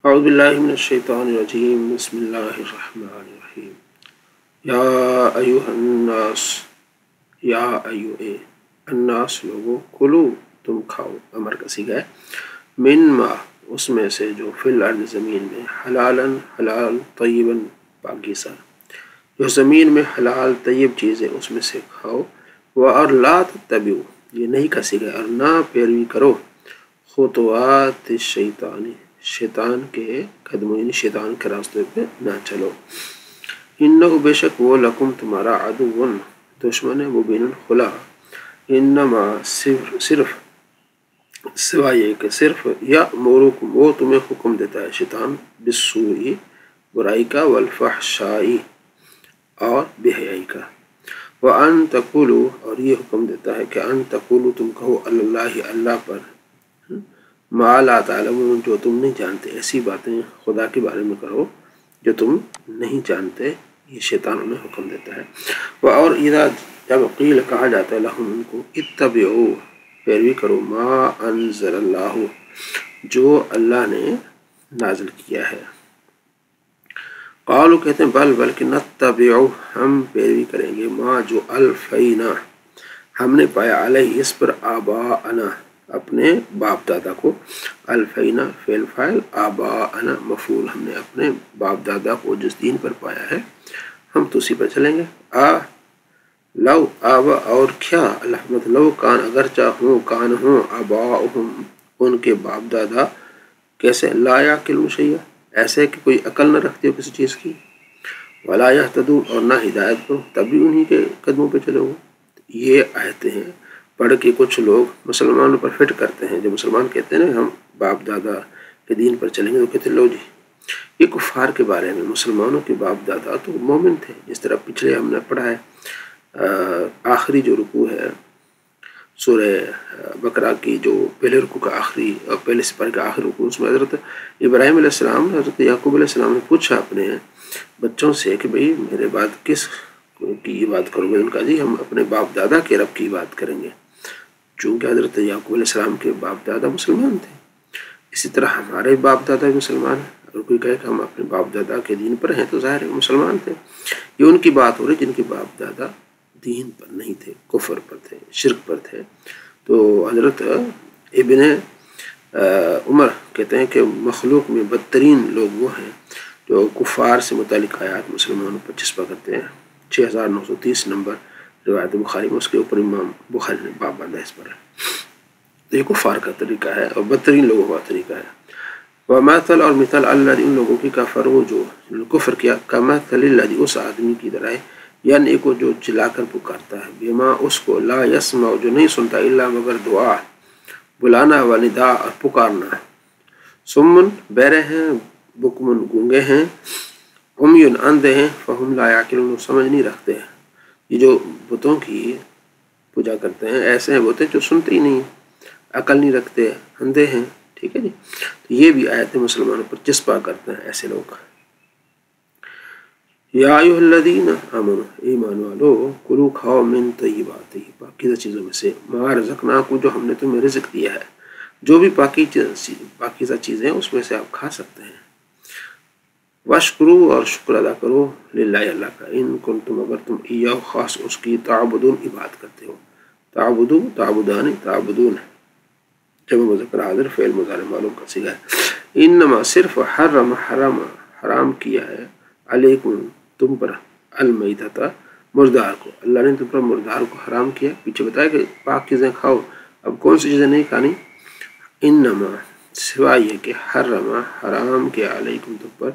اعوذ باللہ من الشیطان الرجیم بسم اللہ الرحمن الرحیم یا ایہا الناس یا ایہا الناس لوگو کلو تم کھاؤ امر کا صیغہ ہے من ما اس میں سے جو فی الارض زمین میں حلالاً حلال طیباً پاکیزہ جو زمین میں حلال طیب چیزیں اس میں سے کھاؤ اور لا تتبعوا یہ نہیں کا صیغہ اور نہ پیروی کرو خطوات الشیطانی شیطان کے قدموں یعنی شیطان کے راستے پہ نہ چلو انہو بے شک وہ لکم تمہارا عدوٌ دشمن ہے مبین خلا انما صرف سوائے یہ کہ صرف یأمرکم وہ تمہیں حکم دیتا ہے شیطان بالسوء برائی کا والفحشاء اور بے حیائی کا وَأَن تَقُولُوا اور یہ حکم دیتا ہے کہ ان تقولوا تم کہو اللہ اللہ پر ما لا تعلمون جو تم نہیں جانتے ایسی باتیں خدا کے بارے میں کرو جو تم نہیں جانتے یہ شیطان انہیں حکم دیتا ہے اور اذا جب قیل کہا جاتا ہے لہم ان کو اتبعوا پیروی کرو ما انزل اللہ جو اللہ نے نازل کیا ہے قالوا کہتے ہیں بلکہ نتبعوا ہم پیروی کریں گے ما جو الفینا ہم نے پایا علیہ اس پر آباءنا اپنے باپ دادا کو الفینا فعل فاعل آباءنا مفعول ہم نے اپنے باپ دادا کو جس دین پر پایا ہے ہم تو اسی پر چلیں گے لو آبا اور کیا الحمد لو کان اگرچہ ہوں کان ہوں آباؤہم ان کے باپ دادا کیسے لا یعقلون شیئا ایسے کہ کوئی عقل نہ رکھتے ہو کسی چیز کی ولا یہتدون اور نہ ہدایت کرو تب بھی انہی کے قدموں پہ چلو یہ آیتیں ہیں پڑھ کے کچھ لوگ مسلمانوں پر فٹ کرتے ہیں جو مسلمان کہتے ہیں نا ہم باپ دادا کے دین پر چلیں گے تو کہتے ہیں لو جی یہ کفار کے بارے میں مسلمانوں کے باپ دادا تو مومن تھے جس طرح پچھلے ہم نے پڑھا ہے آخری جو رکوع ہے سورہ بقرہ کی جو پہلے رکوع کا آخری پہلے سپارے کا آخری رکوع اس میں حضرت ابراہیم علیہ السلام حضرت یعقوب علیہ السلام نے پوچھا اپنے بچوں سے کہ بھئی میرے بعد کس کی بات کرو گے ان کا جی ہم اپنے باپ دادا کے رب کی بات کریں گے چونکہ حضرت یعقوب علیہ السلام کے باپ دادا مسلمان تھے اسی طرح ہمارے باپ دادا بھی مسلمان ہیں اگر کوئی کہے کہ ہم اپنے باپ دادا کے دین پر ہیں تو ظاہر ہے مسلمان تھے یہ ان کی بات ہو رہی جن کے باپ دادا دین پر نہیں تھے کفر پر تھے شرک پر تھے تو حضرت ابن عمر کہتے ہیں کہ مخلوق میں بدترین لوگ وہ ہیں جو کفار سے متعلق آیات مسلمانوں پر چسپا کرتے ہیں 6930 نمبر روایت بخاری میں اس کے اوپر امام بخاری نے باب باندھا اس پر ہے یہ کفار کا طریقہ ہے اور بدترین لوگوں کا طریقہ ہے وَمَثَلَ اور مثال اللہ ان لوگوں کی کفروا جو کفر کیا کَمَثَلِ الَّذِي اس آدمی کی طرح ہے یعنی کو جو چلا کر پکارتا ہے بیما اس کو لا یسمع جو نہیں سنتا الا مگر دعا بلانا و نداء اور پکارنا سمن بہرے ہیں بکمن گونگے ہیں عمیٌ اندھے ہیں فہم لا یعقلون سمجھ نہیں رکھتے ہیں یہ جو بتوں کی پوجا کرتے ہیں ایسے ہیں بتیں جو سنتے ہی نہیں عقل نہیں رکھتے اندھے ہیں ٹھیک ہے جی تو یہ بھی آیتیں مسلمانوں پر چسپا کرتے ہیں ایسے لوگ یا ایھا الذین آمنوا ایمان والو کلوا کھاؤ من طیبات پاکیزہ چیزوں میں سے ما رزقناکم جو ہم نے تمہیں رزق دیا ہے جو بھی پاکیزہ چیزیں اس میں سے آپ کھا سکتے ہیں واشکروا اور شکر ادا کرو للہ اللہ کا ان کنتم اگر تم ایاہ خاص اس کی تعبدون عبادت کرتے ہو تعبدو تعبدان تعبدون جمع مذکر حاضر فعل مضارع معلوم کا صیغہ ہے انما صرف حرام کیا ہے علیکم تم پر المیتۃ مردار کو اللہ نے تم پر مردار کو حرام کیا پیچھے بتایا کہ پاک چیزیں کھاؤ اب کون سی چیزیں نہیں کھانی انما سوائے یہ کہ حرام کیا علیکم تم پر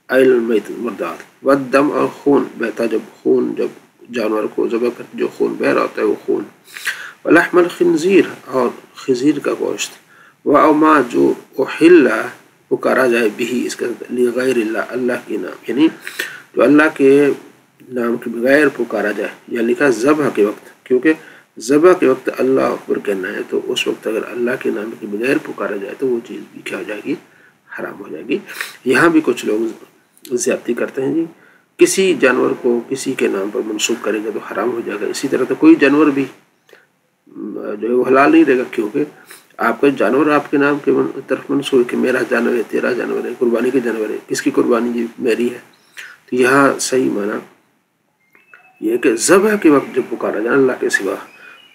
المیت مردار والدم اور خون بہتا جب جانور کو ذبح کرتے جو خون بہ رہا ہوتا ہے وہ خون ولحم الخنزیر اور خنزیر کا گوشت وما جو احل پکارا جائے بھی اس کا لغیر اللہ اللہ کے نام یعنی جو اللہ کے نام کے بغیر پکارا جائے یا لکھا ذبح کے وقت کیونکہ ذبح کے وقت اللہ اکبر کہنا ہے تو اس وقت اگر اللہ کے نام کے بغیر پکارا جائے تو وہ چیز بھی کیا ہو جائے گی حرام ہو جائے گی یہاں بھی کچھ لوگ زیادتی کرتے ہیں جی کسی جانور کو کسی کے نام پر منسوب کریں گے تو حرام ہو جائے گا اسی طرح تو کوئی جانور بھی جو ہے وہ حلال نہیں رہے گا کیونکہ آپ کا جانور آپ کے نام کے طرف منسوب ہے کہ میرا جانور ہے، تیرا جانور ہے، قربانی کے جانور ہے، کس کی قربانی جی میری ہے. تو یہاں صحیح معنی یہ کہ ذبح کے وقت جب پکارا جائے اللہ کے سوا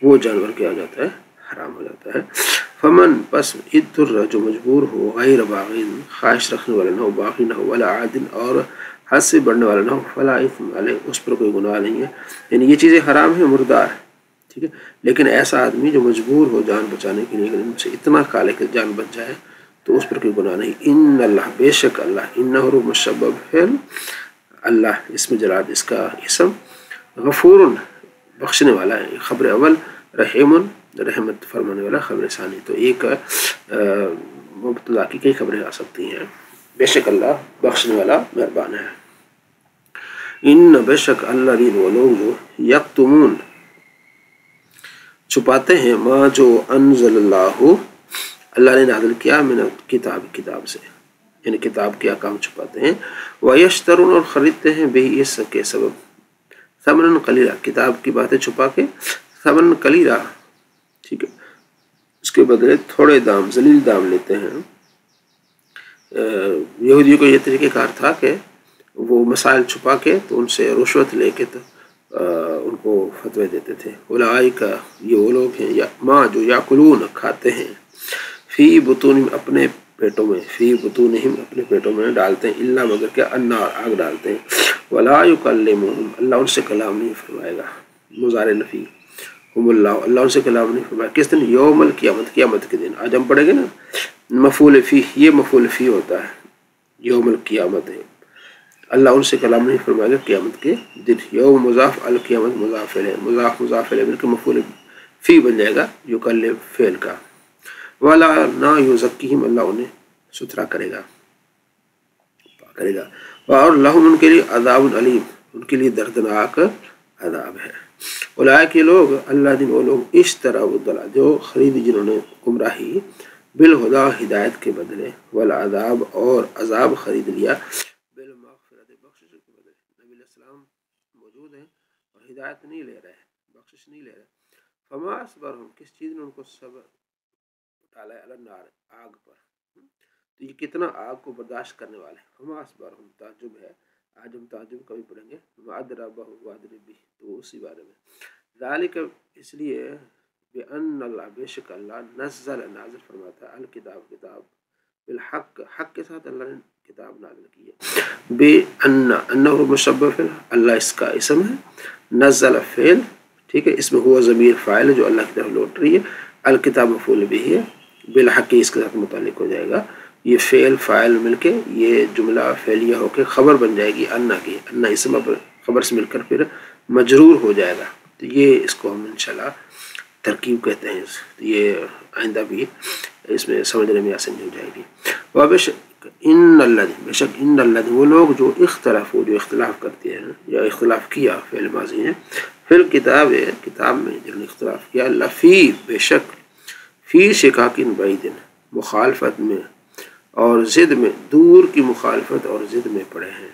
وہ جانور کیا ہو جاتا ہے، حرام ہو جاتا ہے. فمن پس اضطر جو مجبور ہو غیر باغین خواہش رکھنے والا نہ ہو، باغی نہ ہو، ولا عادل اور حد سے بڑھنے والا نہ ہو، فلا اثم علیہ اس پر کوئی گناہ نہیں ہے. یعنی یہ چیزیں حرام ہیں مردار، ٹھیک ہے، لیکن ایسا آدمی جو مجبور ہو جان بچانے کے لیے ان سے اتنا کھا لے کہ جان بچ جائے تو اس پر کوئی گناہ نہیں. ان اللہ بے شک اللہ، انہ مشبب ہے اللہ اسم جلال اس کا اسم، غفور بخشنے والا ہے، خبر اول، رحیم رحمت فرمانے والا، خبر ثانی. تو ایک مبتدا کی کئی خبریں آ سکتی ہیں. بے شک اللہ بخشنے والا مہربان ہے. ان بے شک اللہ دین وہ لوگ جو یکتمون چھپاتے ہیں ما جو انزل اللہ نے نازل کیا من کتاب سے، یعنی کتاب کے احکام چھپاتے ہیں. ویشترون اور خریدتے ہیں بہی اس کے سبب ثمنا قلیلا کتاب کی باتیں چھپا کے ثمنا قلیلا، ٹھیک ہے، اس کے بدلے تھوڑے دام ذلیل دام لیتے ہیں. یہودیوں کو یہ طریقہ کار تھا کہ وہ مسائل چھپا کے تو ان سے رشوت لے کے تو ان کو فتوے دیتے تھے. اولئک یہ وہ لوگ ہیں یا ماں جو یاکلون کھاتے ہیں فی بطونہم اپنے پیٹوں میں، فی بطونہم اپنے پیٹوں میں ڈالتے ہیں، الا مگر کہ النار آگ ڈالتے ہیں. ولا یکلمہم اللہ ان سے کلام نہیں فرمائے گا، مضارع نفی، ہم اللہ ان سے کلام نہیں فرمائے. کس دن؟ یوم القیامت قیامت کے دن. آج ہم پڑھیں گے نا مفعول فی، یہ مفعول فی ہوتا ہے، یوم القیامت ہے. اللہ ان سے کلام نہیں فرمائے گا قیامت کے دن. یوم مضاف القیامت مضاف ہے، مضاف مضاف ہے بلکہ مفعول فی بن جائے گا یکلم فعل کا. ولا نہ یزکیہم اللہ انہیں ستھرا کرے گا، کرے گا. اور لہم ان کے لیے عذاب علیم ان کے لیے دردناک عذاب ہے. اولئک کے لوگ اللہ دن وہ لوگ اشتروا الضلال جو خرید جنہوں نے گمراہی بالہدا ہدایت کے بدلے، والعذاب اور عذاب خرید لیا بالمغفرت بخشش کے بدلے. نبی علیہ السلام موجود ہیں اور ہدایت نہیں لے رہے، بخشش نہیں لے رہے. فما اصبرہم کس چیز نے ان کو صبر ڈالا ہے النار آگ پر، تو یہ کتنا آگ کو برداشت کرنے والے ہیں. فما اصبرہم تعجب ہے، آج ہم تعجب کبھی پڑھیں گے. وَأَدْرَبَهُ وَأَدْرِبْ بِهِ تو اسی بارے میں. ذالک اس لیے بِأَنَّ اللہ بے شک اللہ نزل نازل فرماتا ہے الکتاب کتاب بالحق حق کے ساتھ اللہ نے کتاب نازل کی ہے. بِأَنَّ انہ مشبب اللہ اس کا اسم ہے، نزل فعل، ٹھیک ہے، اس میں ہوا ضمیر فاعل جو اللہ کی طرف لوٹ رہی ہے، الکتاب مفعول بھی ہے، بالحق اس کے ساتھ متعلق ہو جائے گا. یہ فعل فاعل مل کے یہ جملہ فعلیہ ہو کے خبر بن جائے گی انا کی، انا اسم خبر سے مل کر پھر مجرور ہو جائے گا. تو یہ اس کو ہم انشاءاللہ ترکیب کہتے ہیں. یہ آئندہ بھی اس میں سمجھنے میں آسانی ہو جائے گی. وبشک ان اللہ بے شک ان اللہ وہ لوگ جو اختلاف کرتے ہیں یا اختلاف کیا فعل ماضی ہیں، پھر کتاب میں جنہوں نے اختلاف کیا، لفی بے شک فی شقاق بعید مخالفت میں اور ضد میں، دور کی مخالفت اور ضد میں پڑے ہیں.